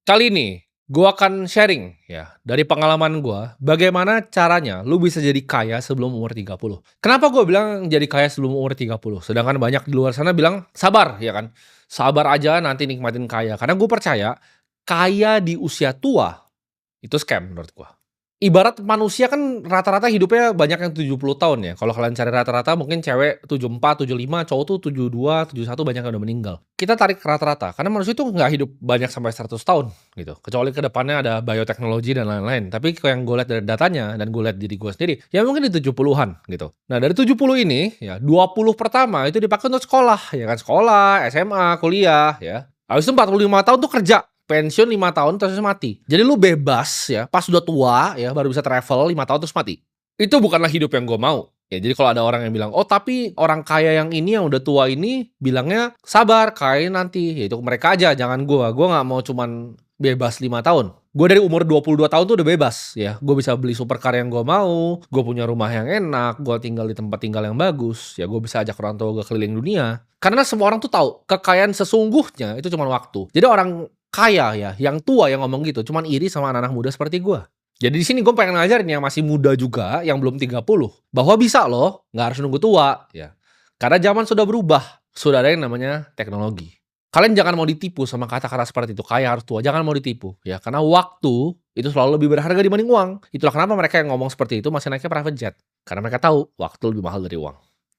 Kali ini, gua akan sharing ya, dari pengalaman gua, bagaimana caranya lu bisa jadi kaya sebelum umur 30. Kenapa gua bilang jadi kaya sebelum umur 30? Sedangkan banyak di luar sana bilang, "Sabar," ya kan. "Sabar aja nanti nikmatin kaya." Karena gue percaya, kaya di usia tua, itu scam menurut gua. Ibarat manusia kan rata-rata hidupnya banyak yang 70 tahun ya, kalau kalian cari rata-rata mungkin cewek 74, 75, cowok tuh 72, 71 banyak yang udah meninggal. Kita tarik rata-rata, karena manusia itu nggak hidup banyak sampai 100 tahun gitu, kecuali ke depannya ada bioteknologi dan lain-lain. Tapi kalau yang gue lihat dari datanya dan gue lihat diri gue sendiri, ya mungkin di 70-an gitu. Nah dari 70 ini, ya 20 pertama itu dipakai untuk sekolah, ya kan, sekolah, SMA, kuliah ya. Habis itu 45 tahun tuh kerja. Pensiun 5 tahun terus mati. Jadi lu bebas ya, pas udah tua ya, baru bisa travel 5 tahun terus mati. Itu bukanlah hidup yang gue mau. Ya jadi kalau ada orang yang bilang, "Oh tapi orang kaya yang ini yang udah tua ini bilangnya sabar, kaya nanti." Ya itu mereka aja, jangan gua. Gua nggak mau cuman bebas 5 tahun. Gue dari umur 22 tahun tuh udah bebas ya. Gue bisa beli supercar yang gue mau, gue punya rumah yang enak, gue tinggal di tempat tinggal yang bagus, ya gue bisa ajak orang tua gue keliling dunia. Karena semua orang tuh tahu, kekayaan sesungguhnya itu cuma waktu. Jadi orang kaya ya, yang tua yang ngomong gitu, cuman iri sama anak-anak muda seperti gua. Jadi di sini gue pengen ngajarin yang masih muda juga, yang belum 30, bahwa bisa loh, nggak harus nunggu tua, ya. Karena zaman sudah berubah, sudah ada yang namanya teknologi. Kalian jangan mau ditipu sama kata-kata seperti itu, kaya harus tua, jangan mau ditipu, ya. Karena waktu itu selalu lebih berharga dibanding uang. Itulah kenapa mereka yang ngomong seperti itu masih naiknya private jet. Karena mereka tahu waktu lebih mahal dari uang.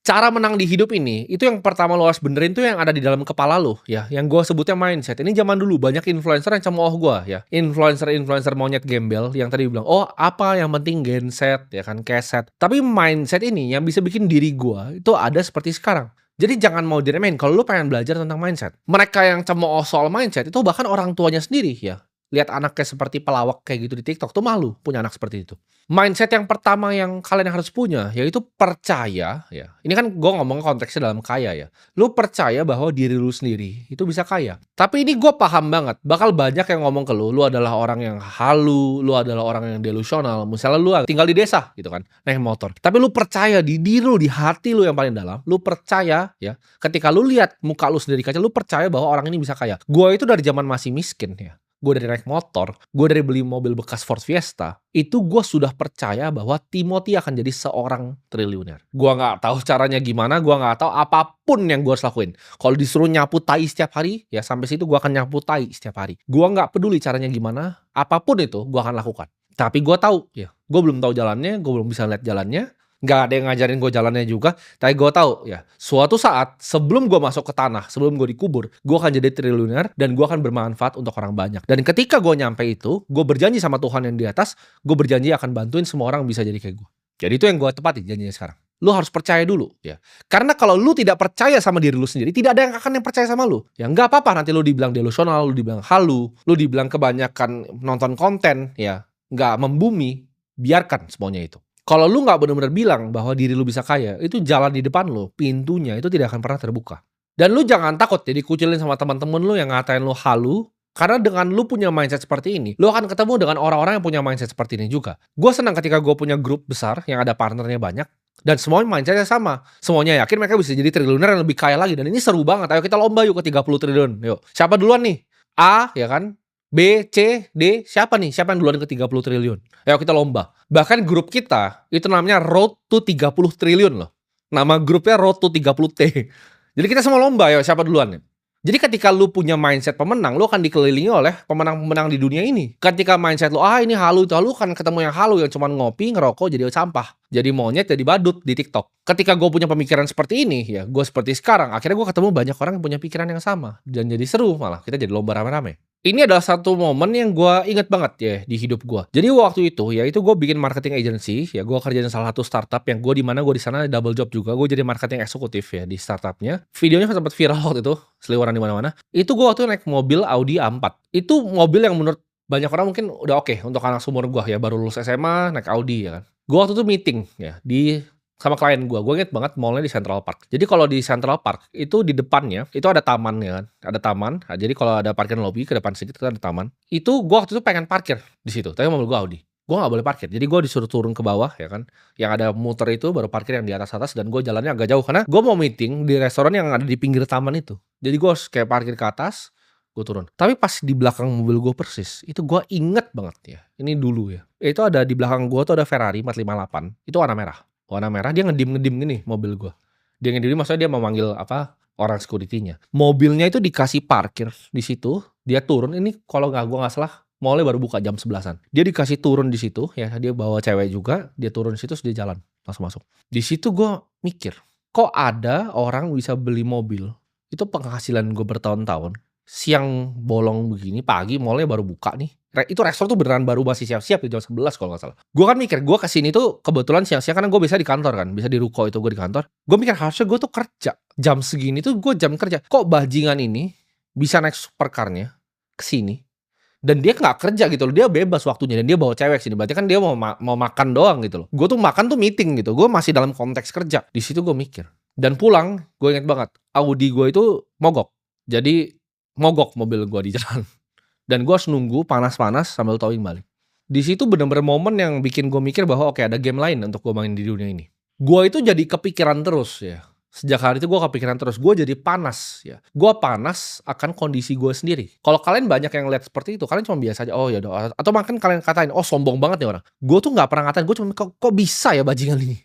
Cara menang di hidup ini, itu yang pertama lo harus benerin tuh yang ada di dalam kepala lo, ya. Yang gue sebutnya mindset. Ini zaman dulu banyak influencer yang cemooh gue, ya. Influencer-influencer monyet gembel yang tadi bilang, "Oh, apa yang penting genset, ya kan, keset." Tapi mindset ini yang bisa bikin diri gue itu ada seperti sekarang. Jadi jangan mau diremehin kalau lu pengen belajar tentang mindset. Mereka yang cemooh soal mindset itu bahkan orang tuanya sendiri, ya. Lihat anaknya seperti pelawak kayak gitu di TikTok tuh malu punya anak seperti itu. Mindset yang pertama yang kalian harus punya, yaitu percaya ya, ini kan gue ngomong konteksnya dalam kaya ya. Lu percaya bahwa diri lu sendiri itu bisa kaya. Tapi ini gue paham banget, bakal banyak yang ngomong ke lu adalah orang yang halu, lu adalah orang yang delusional. Misalnya lu tinggal di desa gitu kan, naik motor. Tapi lu percaya di diri lu, di hati lu yang paling dalam, lu percaya ya, ketika lu lihat muka lu sendiri di kaca, lu percaya bahwa orang ini bisa kaya. Gue itu dari zaman masih miskin ya. Gue dari naik motor, gue dari beli mobil bekas Ford Fiesta, itu gue sudah percaya bahwa Timothy akan jadi seorang triliuner. Gue nggak tahu caranya gimana, gue nggak tahu apapun yang gue harus lakuin. Kalau disuruh nyapu tai setiap hari, ya sampai situ gue akan nyapu tai setiap hari. Gue nggak peduli caranya gimana, apapun itu gue akan lakukan. Tapi gue tahu, ya, gue belum tahu jalannya, gue belum bisa lihat jalannya, nggak ada yang ngajarin gue jalannya juga, tapi gue tahu ya, suatu saat sebelum gue masuk ke tanah, sebelum gue dikubur, gue akan jadi triliuner dan gue akan bermanfaat untuk orang banyak. Dan ketika gue nyampe itu, gue berjanji sama Tuhan yang di atas, gue berjanji akan bantuin semua orang bisa jadi kayak gue. Jadi itu yang gue tepati janjinya sekarang. Lu harus percaya dulu ya. Karena kalau lu tidak percaya sama diri lu sendiri, tidak ada yang akan yang percaya sama lu. Ya nggak apa-apa nanti lu dibilang delusional, lu dibilang halu, lu dibilang kebanyakan nonton konten ya, nggak membumi, biarkan semuanya itu. Kalau lu nggak benar-benar bilang bahwa diri lu bisa kaya, itu jalan di depan lu, pintunya itu tidak akan pernah terbuka. Dan lu jangan takut ya dikucilin sama teman-teman lu yang ngatain lu halu, karena dengan lu punya mindset seperti ini, lu akan ketemu dengan orang-orang yang punya mindset seperti ini juga. Gue senang ketika gue punya grup besar yang ada partnernya banyak, dan semuanya mindsetnya sama. Semuanya yakin mereka bisa jadi triliuner yang lebih kaya lagi. Dan ini seru banget. Ayo kita lomba yuk ke 30 triliun. Yuk. Siapa duluan nih? A, ya kan? B, C, D, siapa nih? Siapa yang duluan ke 30 triliun? Ayo kita lomba. Bahkan grup kita, itu namanya Road to 30 triliun loh. Nama grupnya Road to 30T. Jadi kita semua lomba ya, siapa duluan nih? Jadi ketika lu punya mindset pemenang, lu akan dikelilingi oleh pemenang-pemenang di dunia ini. Ketika mindset lu, ini halu, itu halu, kan ketemu yang halu, yang cuma ngopi, ngerokok, jadi sampah. Jadi monyet, jadi badut di TikTok. Ketika gue punya pemikiran seperti ini, ya gue seperti sekarang, akhirnya gue ketemu banyak orang yang punya pikiran yang sama. Dan jadi seru malah, kita jadi lomba rame-rame. Ini adalah satu momen yang gue inget banget ya di hidup gue. Jadi waktu itu ya itu gue bikin marketing agency ya, gue kerjain salah satu startup yang gue di mana gue di sana double job juga, gue jadi marketing eksekutif ya di startupnya. Videonya sempat viral waktu itu, seliweran di mana-mana. Itu gue waktu itu naik mobil Audi A4. Itu mobil yang menurut banyak orang mungkin udah oke untuk anak seumur gue ya, baru lulus SMA naik Audi ya kan. Gue waktu itu meeting ya di sama klien gue inget banget mallnya di Central Park. Jadi kalau di Central Park itu di depannya itu ada taman ya kan, ada taman. Nah, jadi kalau ada parkiran lobby ke depan sedikit itu ada taman. Itu gue waktu itu pengen parkir di situ, tapi mobil gue Audi. Gue nggak boleh parkir, jadi gue disuruh turun ke bawah ya kan. Yang ada muter itu baru parkir yang di atas dan gue jalannya agak jauh karena gue mau meeting di restoran yang ada di pinggir taman itu. Jadi gue harus kayak parkir ke atas, gue turun. Tapi pas di belakang mobil gue persis, itu gue inget banget ya, ini dulu ya, itu ada di belakang gue tuh ada Ferrari 458, itu warna merah. Warna merah, dia ngedim-ngedim gini mobil gue. Dia ngedim, maksudnya dia mau manggil orang security-nya. Mobilnya itu dikasih parkir di situ, dia turun, ini kalau gue nggak salah, mallnya baru buka jam 11-an. Dia dikasih turun di situ ya, dia bawa cewek juga, dia turun di situ terus dia jalan, langsung masuk. Di situ gue mikir, kok ada orang bisa beli mobil, itu penghasilan gue bertahun-tahun, siang bolong begini, pagi mallnya baru buka nih. Itu restoran tuh beneran baru masih siap-siap di jam 11 kalau nggak salah. Gue kan mikir, gue kesini tuh kebetulan siang-siang karena gue bisa di kantor kan, bisa di ruko itu gue di kantor. Gue mikir harusnya gue tuh kerja. Jam segini tuh gue jam kerja. Kok bajingan ini bisa naik supercar-nya kesini dan dia nggak kerja gitu loh, dia bebas waktunya dan dia bawa cewek sini, berarti kan dia mau makan doang gitu loh. Gue tuh makan tuh meeting gitu, gue masih dalam konteks kerja. Di situ gue mikir dan pulang, gue inget banget Audi gue itu mogok, jadi mogok mobil gue di jalan dan gue harus nunggu panas-panas sambil towing balik. Di situ bener-bener momen yang bikin gue mikir bahwa oke, ada game lain untuk gue main di dunia ini. Gue itu jadi kepikiran terus ya. Sejak hari itu gue kepikiran terus, gue jadi panas ya. Gue panas akan kondisi gue sendiri. Kalau kalian banyak yang lihat seperti itu, kalian cuma biasa aja, oh ya doa. Atau makin kalian katain, oh sombong banget nih orang. Gue tuh nggak pernah ngatain, gue cuma kok bisa ya bajingan ini.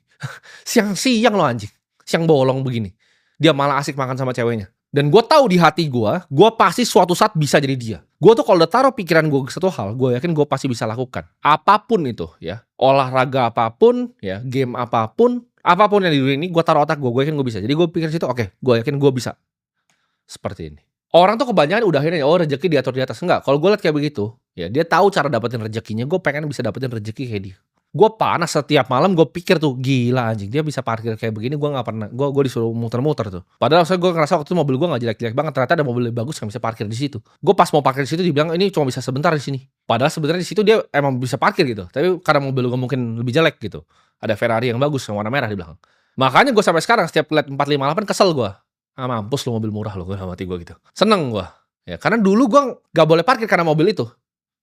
Siang-siang lo anjing, siang bolong begini. Dia malah asik makan sama ceweknya. Dan gue tahu di hati gue pasti suatu saat bisa jadi dia. Gue tuh kalau udah taruh pikiran gue ke satu hal, gue yakin gue pasti bisa lakukan. Apapun itu ya, olahraga apapun ya, game apapun yang di dunia ini, gue taruh otak gue yakin gue bisa. Jadi gue pikir situ, oke, gue yakin gue bisa. Seperti ini. Orang tuh kebanyakan udah akhirnya, oh rezeki diatur di atas. Enggak, kalau gue liat kayak begitu, ya dia tahu cara dapetin rezekinya, gue pengen bisa dapetin rezeki kayak dia. Gue panas setiap malam, gue pikir tuh gila anjing, dia bisa parkir kayak begini, gue nggak pernah, gue disuruh muter-muter tuh. Padahal saya gue ngerasa waktu itu mobil gue nggak jelek-jelek banget, ternyata ada mobil lebih bagus yang bisa parkir di situ. Gue pas mau parkir di situ dibilang ini cuma bisa sebentar di sini. Padahal sebenarnya di situ dia emang bisa parkir gitu, tapi karena mobil gue mungkin lebih jelek gitu. Ada Ferrari yang bagus yang warna merah di belakang. Makanya gue sampai sekarang setiap lihat 458 kesel gue. Mampus lu mobil murah lu, gue sama hati gue gitu. Seneng gue, ya karena dulu gue nggak boleh parkir karena mobil itu,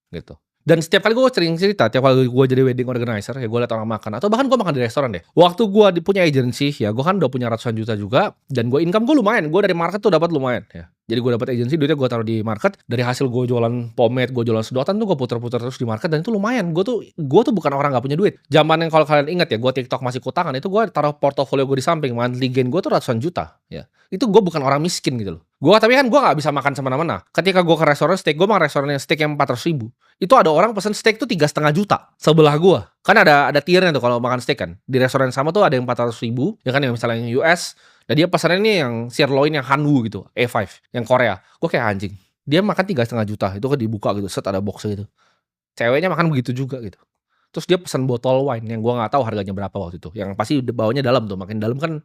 gitu. Dan setiap kali gue sering cerita, tiap kali gue jadi wedding organizer, ya gue liat orang makan, atau bahkan gue makan di restoran deh. Waktu gue punya agency, ya gue kan udah punya ratusan juta juga, dan gue income gue lumayan, gue dari market tuh dapat lumayan, ya. Jadi gue dapat agency, duitnya gue taruh di market, dari hasil gue jualan pomade, gue jualan sedotan tuh gue puter-puter terus di market, dan itu lumayan. Gue tuh bukan orang nggak punya duit. Zaman yang kalau kalian ingat ya, gue TikTok masih kutangan, itu gue taruh portofolio gue di samping, monthly gain gue tuh ratusan juta, ya. Itu gue bukan orang miskin gitu loh. Tapi kan gue gak bisa makan semena-mena. Ketika gue ke restoran steak, gue makan restoran yang steak yang 400.000. Itu ada orang pesen steak tuh 3,5 juta sebelah gue. Kan ada tiernya tuh kalau makan steak kan. Di restoran sama tuh ada yang 400.000, ya kan, yang misalnya yang US. Dan dia pesannya ini yang sirloin yang Hanwoo gitu, A5, yang Korea. Gue kayak anjing. Dia makan 3,5 juta, itu kan dibuka gitu, set ada box gitu. Ceweknya makan begitu juga gitu. Terus dia pesan botol wine yang gue gak tahu harganya berapa waktu itu. Yang pasti bawanya dalam tuh, makin dalam kan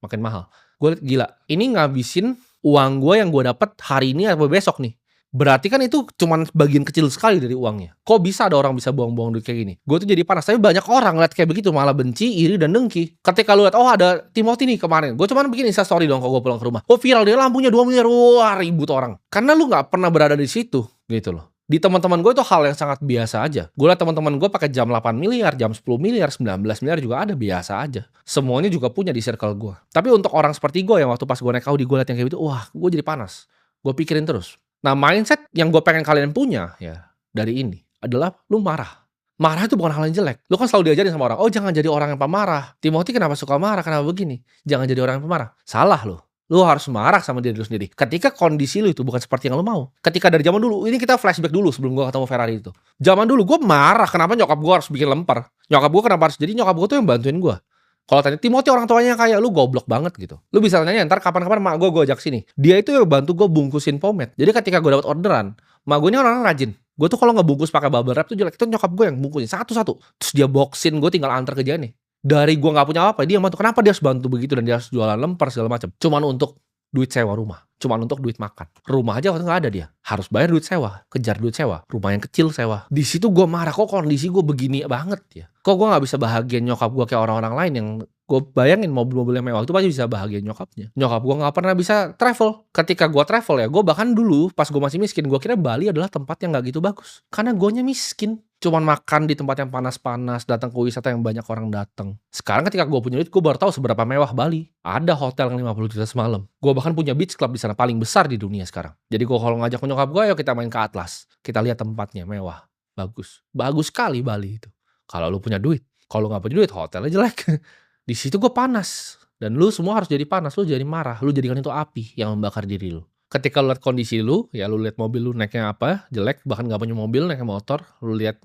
makin mahal. Gue liat gila, ini ngabisin uang gue yang gue dapat hari ini atau besok nih. Berarti kan itu cuman bagian kecil sekali dari uangnya. Kok bisa ada orang bisa buang-buang duit kayak gini? Gue tuh jadi panas. Tapi banyak orang liat kayak begitu malah benci, iri, dan dengki. Ketika lu liat, oh ada Timothy nih kemarin, gue cuman bikin Instastory dong kalau gue pulang ke rumah. Oh viral, dia lampunya 2 miliar, wah ribut orang. Karena lu gak pernah berada di situ gitu loh. Di teman-teman gue itu hal yang sangat biasa aja. Gue liat teman-teman gue pakai jam 8 miliar, jam 10 miliar, 19 miliar juga ada, biasa aja. Semuanya juga punya di circle gue. Tapi untuk orang seperti gue yang waktu pas gue naik Audi, gue liat yang kayak gitu, wah gue jadi panas. Gue pikirin terus. Nah mindset yang gue pengen kalian punya ya dari ini adalah lu marah. Marah itu bukan hal yang jelek. Lu kan selalu diajarin sama orang, oh jangan jadi orang yang pemarah. Timothy kenapa suka marah, kenapa begini? Jangan jadi orang yang pemarah. Salah lu. Lu harus marah sama diri lu sendiri. Ketika kondisi lu itu bukan seperti yang lu mau. Ketika dari zaman dulu, ini kita flashback dulu sebelum gue ketemu Ferrari itu. Zaman dulu gue marah, kenapa nyokap gue harus bikin lemper. Nyokap gue kenapa harus, jadi nyokap gue tuh yang bantuin gue. Kalau tanya Timothy orang tuanya kayak lu goblok banget gitu. Lu bisa tanya ntar kapan-kapan mak gue ajak sini. Dia itu yang bantu gue bungkusin pomade. Jadi ketika gue dapat orderan, mak gue ini orang rajin. Gue tuh kalau ngebungkus pakai bubble wrap tuh jelek. Itu nyokap gue yang bungkusin satu-satu. Terus dia boxin, gue tinggal antar ke dia nih. Dari gue nggak punya apa, dia yang bantu. Kenapa dia harus bantu begitu dan dia harus jualan lemper segala macam? Cuman untuk duit sewa rumah, cuman untuk duit makan. Rumah aja waktu nggak ada dia, harus bayar duit sewa, kejar duit sewa, rumah yang kecil sewa. Di situ gue marah, kok kondisi gue begini banget ya? Kok gue nggak bisa bahagian nyokap gue kayak orang-orang lain yang gue bayangin mobil-mobil yang mewah itu pasti bisa bahagian nyokapnya. Nyokap gue nggak pernah bisa travel. Ketika gue travel ya, gue bahkan dulu pas gue masih miskin, gue kira Bali adalah tempat yang nggak gitu bagus, karena gue nya miskin. Cuman makan di tempat yang panas-panas, datang ke wisata yang banyak orang datang. Sekarang ketika gue punya duit, gue baru tahu seberapa mewah Bali. Ada hotel yang 50 juta semalam. Gue bahkan punya beach club di sana paling besar di dunia sekarang. Jadi gue kalau ngajak nyokap gue, ayo kita main ke Atlas. Kita lihat tempatnya mewah, bagus, bagus sekali Bali itu. Kalau lu punya duit, kalau nggak punya duit, hotelnya jelek. Di situ gue panas. Dan lu semua harus jadi panas, lu jadi marah, lu jadikan itu api yang membakar diri lu. Ketika lu lihat kondisi lu, ya lu lihat mobil lu naiknya apa, jelek, bahkan nggak punya mobil, naiknya motor, lu lihat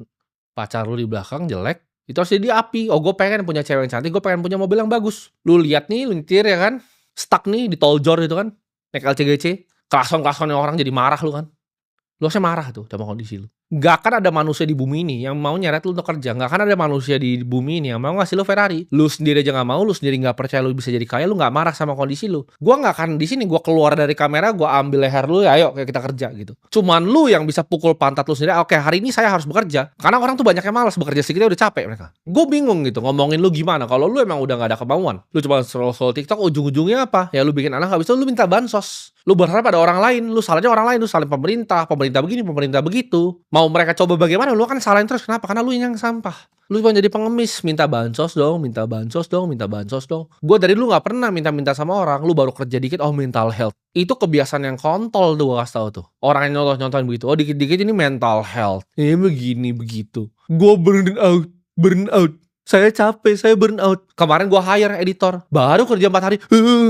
pacar lu di belakang jelek, itu harus jadi api. Oh, gue pengen punya cewek yang cantik, gue pengen punya mobil yang bagus. Lu lihat nih, lu nyetir ya kan, stuck nih di tol jor itu kan, naik LCGC, kelason-kelasonnya orang jadi marah lu kan. Lu harusnya marah tuh sama kondisi lu. Gak akan ada manusia di bumi ini yang mau nyeret lu untuk kerja. Gak akan ada manusia di bumi ini yang mau ngasih lu Ferrari. Lu sendiri aja gak mau, lu sendiri gak percaya lu bisa jadi kaya, lu gak marah sama kondisi lu. Gua gak akan di sini, gua keluar dari kamera, gua ambil leher lu, ayo kayak kita kerja gitu. Cuman lu yang bisa pukul pantat lu sendiri, oke hari ini saya harus bekerja. Karena orang tuh banyak yang malas bekerja sedikit udah capek mereka. Gue bingung gitu ngomongin lu gimana. Kalau lu emang udah gak ada kemauan, lu cuma scroll TikTok, ujung-ujungnya apa? Ya lu bikin anak habis itu lu minta bansos. Lu berharap ada orang lain, lu salahnya orang lain, lu salahin pemerintah begini, pemerintah begitu. Mau mereka coba bagaimana, lu kan salahin terus. Kenapa? Karena lu yang sampah. Lu cuma jadi pengemis, minta bansos dong, minta bansos dong, minta bansos dong. Gue dari dulu gak pernah minta-minta sama orang. Lu baru kerja dikit, oh mental health. Itu kebiasaan yang kontol tuh gue kasih tau tuh. Orang yang nyontoh-nyontohin begitu, oh dikit-dikit ini mental health. Ini begini, begitu. Gue burn out. Saya capek, saya burn out. Kemarin gue hire editor, baru kerja 4 hari,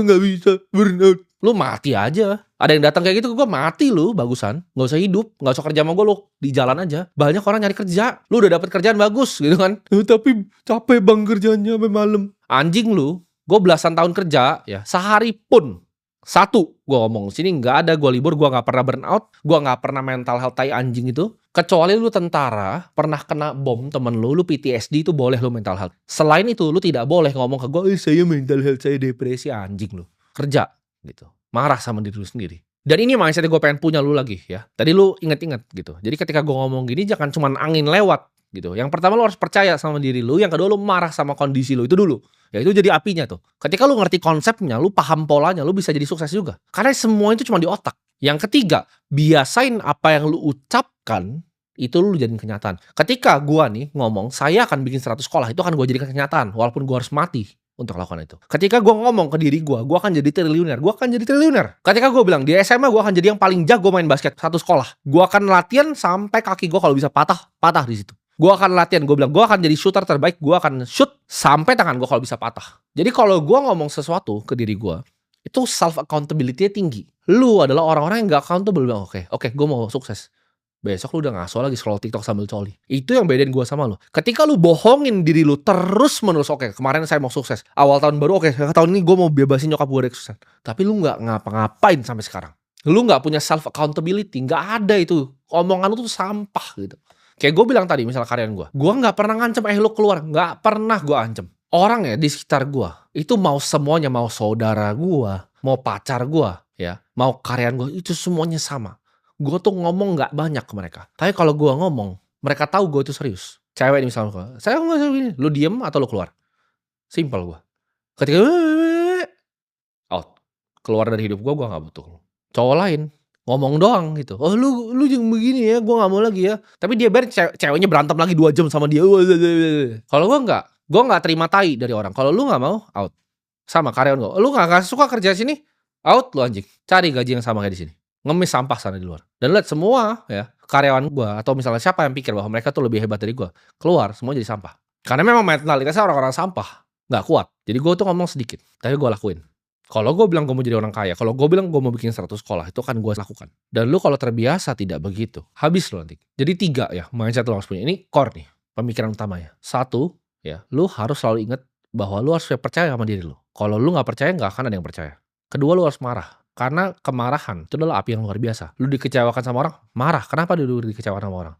gak bisa, burn out. Lu mati aja. Ada yang datang kayak gitu, gue mati lu, bagusan. Gak usah hidup, gak usah kerja sama gue, lu di jalan aja. Banyak orang nyari kerja, lu udah dapet kerjaan bagus gitu kan. Tapi capek bang kerjanya sampai malam. Anjing lu, gue belasan tahun kerja, ya sehari pun. Satu, gue ngomong sini gak ada gue libur, gue gak pernah burn out, gue gak pernah mental health tai anjing itu. Kecuali lu tentara, pernah kena bom temen lu PTSD itu boleh lu mental health. Selain itu, lu tidak boleh ngomong ke gue, saya mental health, saya depresi, anjing lu. Kerja gitu, marah sama diri lu sendiri. Dan ini mindset gue pengen punya lu lagi ya. Tadi lu inget-inget gitu. Jadi ketika gue ngomong gini jangan cuman angin lewat gitu. Yang pertama lu harus percaya sama diri lu, yang kedua lu marah sama kondisi lu itu dulu. Ya itu jadi apinya tuh. Ketika lu ngerti konsepnya, lu paham polanya, lu bisa jadi sukses juga. Karena semua itu cuma di otak. Yang ketiga, biasain apa yang lu ucapkan itu lu jadiin kenyataan. Ketika gua nih ngomong, saya akan bikin 100 sekolah, itu akan gua jadikan kenyataan walaupun gua harus mati untuk lakukan itu. Ketika gue ngomong ke diri gue akan jadi triliuner. Gue akan jadi triliuner. Ketika gue bilang di SMA gue akan jadi yang paling jago main basket satu sekolah. Gue akan latihan sampai kaki gue kalau bisa patah di situ. Gue akan latihan. Gue bilang gue akan jadi shooter terbaik. Gue akan shoot sampai tangan gue kalau bisa patah. Jadi kalau gue ngomong sesuatu ke diri gue, itu self accountability-nya tinggi. Lu adalah orang-orang yang gak accountable. Bilang oke, gue mau sukses. Besok lu udah ngaso lagi scroll TikTok sambil coli. Itu yang bedain gue sama lu. Ketika lu bohongin diri lu terus menerus, oke, kemarin saya mau sukses. Awal tahun baru, oke, tahun ini gue mau bebasin nyokap gue dari kesuksesan. Tapi lu gak ngapa-ngapain sampai sekarang. Lu gak punya self accountability. Gak ada itu. Omongan lu tuh sampah gitu. Kayak gue bilang tadi, misal karyawan gue gak pernah ngancem, lu keluar. Gak pernah gue ancem. Orang ya di sekitar gue, itu mau semuanya, mau saudara gue, mau pacar gue, ya, mau karyawan gue, itu semuanya sama. Gue tuh ngomong gak banyak ke mereka. Tapi kalau gue ngomong, mereka tahu gue itu serius. Cewek nih misalnya, saya nggak gini. Lu diem atau lu keluar? Simple gue. Ketika out, keluar dari hidup gue gak butuh. Cowok lain ngomong doang gitu. Oh lu jangan begini ya, gue gak mau lagi ya. Tapi dia ceweknya berantem lagi 2 jam sama dia. Kalau gue gak terima tai dari orang. Kalau lu gak mau, out. Sama karyawan gue. Lu gak suka kerja sini? Out lu anjing. Cari gaji yang sama kayak di sini. Ngemis sampah sana di luar. Dan lihat semua ya karyawan gue atau misalnya siapa yang pikir bahwa mereka tuh lebih hebat dari gue, keluar semua jadi sampah. Karena memang mentalitasnya orang-orang sampah, nggak kuat. Jadi gue tuh ngomong sedikit, tapi gue lakuin. Kalau gue bilang gue mau jadi orang kaya, kalau gue bilang gue mau bikin 100 sekolah, itu kan gue lakukan. Dan lu kalau terbiasa tidak begitu, habis lu nanti. Jadi 3 ya mindset lu harus punya. Ini core nih pemikiran utamanya. 1 ya, lu harus selalu ingat bahwa lu harus percaya sama diri lu. Kalau lu nggak percaya, nggak akan ada yang percaya. Kedua, lu harus marah. Karena kemarahan itu adalah api yang luar biasa. Lu dikecewakan sama orang, marah. Kenapa lu dikecewakan sama orang?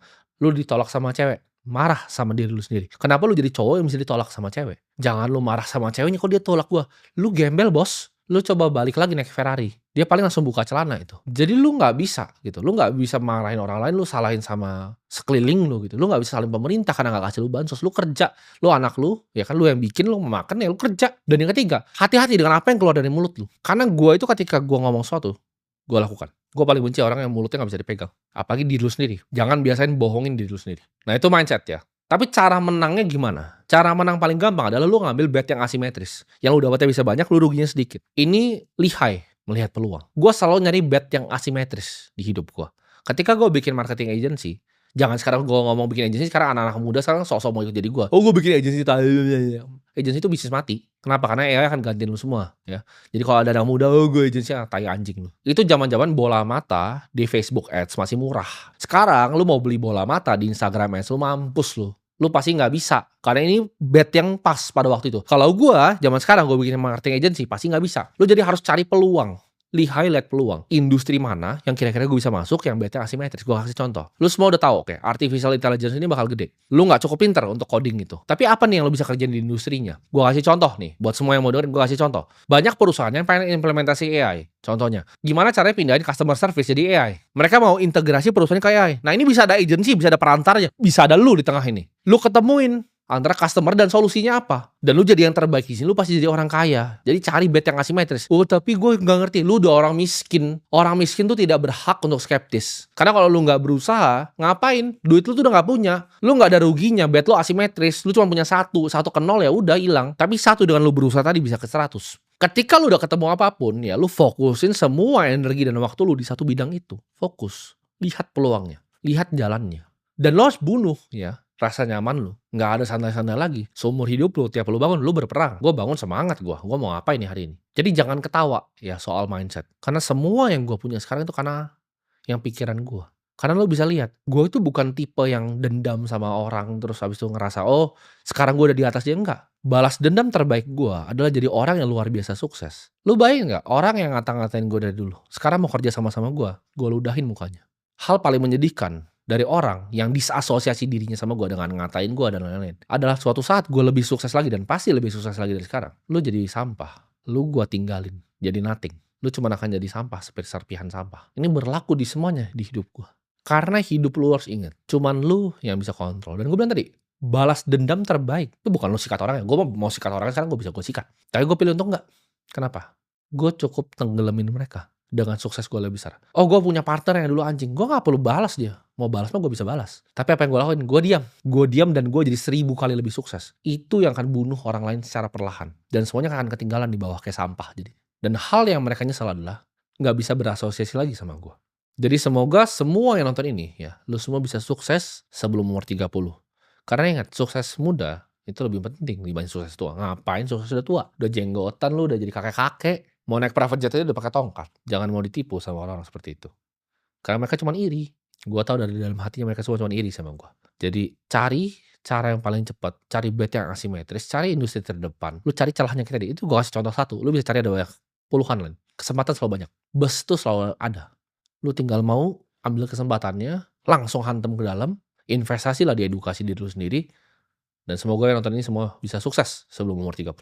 Lu ditolak sama cewek, marah sama diri lu sendiri. Kenapa lu jadi cowok yang bisa ditolak sama cewek? Jangan lu marah sama ceweknya kok dia tolak gua. Lu gembel bos. Lu coba balik lagi naik Ferrari. Dia paling langsung buka celana itu. Jadi lu gak bisa gitu. Lu gak bisa marahin orang lain, lu salahin sama sekeliling lu gitu. Lu gak bisa salahin pemerintah karena gak kasih lu bansos. Lu kerja. Lu anak lu, ya kan lu yang bikin, lu makan ya lu kerja. Dan yang ketiga, hati-hati dengan apa yang keluar dari mulut lu. Karena gua itu ketika gua ngomong sesuatu, Gue lakukan. Gue paling benci orang yang mulutnya nggak bisa dipegang. Apalagi diri lu sendiri. Jangan biasain bohongin diri lu sendiri. Nah itu mindset ya. Tapi cara menangnya gimana? Cara menang paling gampang adalah lu ngambil bet yang asimetris. Yang lu dapatnya bisa banyak, lu ruginya sedikit. Ini lihai melihat peluang. Gue selalu nyari bet yang asimetris di hidup gue. Ketika gue bikin marketing agency, jangan sekarang gue ngomong bikin agency, sekarang anak-anak muda sekarang sok-sok mau ikut jadi gue. Oh gue bikin agency, agency itu bisnis mati. Kenapa? Karena AI akan gantiin lu semua ya. Jadi kalau ada anak muda, oh gue agency, tai anjing lu. Itu zaman-zaman bola mata di Facebook Ads masih murah. Sekarang lu mau beli bola mata di Instagram Ads, lu mampus lu. Lu pasti nggak bisa. Karena ini bet yang pas pada waktu itu. Kalau gua, zaman sekarang gua bikin marketing agency, pasti nggak bisa. Lu jadi harus cari peluang. Highlight peluang. Industri mana yang kira-kira gue bisa masuk yang betnya asimetris. Gue kasih contoh. Lu semua udah tahu, oke, artificial intelligence ini bakal gede. Lu nggak cukup pinter untuk coding gitu. Tapi apa nih yang lu bisa kerjain di industrinya? Gue kasih contoh nih. Buat semua yang mau dengerin, gue kasih contoh. Banyak perusahaan yang pengen implementasi AI. Contohnya, gimana caranya pindahin customer service jadi AI? Mereka mau integrasi perusahaannya ke AI. Nah ini bisa ada agency, bisa ada perantarnya. Bisa ada lu di tengah ini. Lu ketemuin antara customer dan solusinya apa. Dan lu jadi yang terbaik di sini, lu pasti jadi orang kaya. Jadi cari bet yang asimetris. Oh tapi gue nggak ngerti, lu udah orang miskin. Orang miskin tuh tidak berhak untuk skeptis. Karena kalau lu nggak berusaha, ngapain? Duit lu tuh udah nggak punya. Lu nggak ada ruginya, bet lu asimetris. Lu cuma punya satu ke 0 ya udah hilang. Tapi satu dengan lu berusaha tadi bisa ke 100. Ketika lu udah ketemu apapun, ya lu fokusin semua energi dan waktu lu di satu bidang itu. Fokus. Lihat peluangnya. Lihat jalannya. Dan lo harus bunuh ya rasa nyaman lu. Nggak ada santai-santai lagi. Seumur hidup lu, tiap lu bangun, lu berperang. Gue bangun semangat gue. Gue mau ngapain nih hari ini. Jadi jangan ketawa ya soal mindset. Karena semua yang gue punya sekarang itu karena yang pikiran gue. Karena lo bisa lihat, gue itu bukan tipe yang dendam sama orang terus habis itu ngerasa, oh sekarang gue udah di atas dia. Enggak. Balas dendam terbaik gue adalah jadi orang yang luar biasa sukses. Lu bayangin nggak? Orang yang ngata-ngatain gue dari dulu, sekarang mau kerja sama-sama gue ludahin mukanya. Hal paling menyedihkan dari orang yang disasosiasi dirinya sama gue dengan ngatain gue dan lain-lain adalah suatu saat gue lebih sukses lagi dan pasti lebih sukses lagi dari sekarang. Lu jadi sampah, lu gue tinggalin, jadi nothing. Lu cuma akan jadi sampah seperti serpihan sampah. Ini berlaku di semuanya di hidup gue. Karena hidup lu harus ingat, cuman lu yang bisa kontrol. Dan gue bilang tadi, balas dendam terbaik itu bukan lu sikat orangnya. Gue mau sikat orangnya sekarang gue bisa gue sikat. Tapi gue pilih untuk enggak. Kenapa? Gue cukup tenggelamin mereka dengan sukses gue lebih besar. Oh gue punya partner yang dulu anjing, gue gak perlu balas dia. Mau balas mah gue bisa balas. Tapi apa yang gue lakuin? Gue diam dan gue jadi 1000 kali lebih sukses. Itu yang akan bunuh orang lain secara perlahan. Dan semuanya akan ketinggalan di bawah kayak sampah jadi. Dan hal yang mereka nyesel adalah gak bisa berasosiasi lagi sama gue. Jadi semoga semua yang nonton ini ya, lu semua bisa sukses sebelum umur 30. Karena ingat, sukses muda itu lebih penting dibanding sukses tua. Ngapain sukses udah tua? Udah jenggotan lu, udah jadi kakek-kakek. Mau naik private jet aja udah pakai tongkat. Jangan mau ditipu sama orang-orang seperti itu. Karena mereka cuma iri. Gua tahu dari dalam hatinya mereka semua cuma iri sama gua. Jadi cari cara yang paling cepat, cari bet yang asimetris, cari industri terdepan. Lu cari celahnya kita deh. Itu gua kasih contoh satu. Lu bisa cari ada banyak, puluhan lain. Kesempatan selalu banyak. Bus tuh selalu ada. Lu tinggal mau ambil kesempatannya, langsung hantam ke dalam, investasilah di edukasi diri lu sendiri. Dan semoga yang nonton ini semua bisa sukses sebelum umur 30.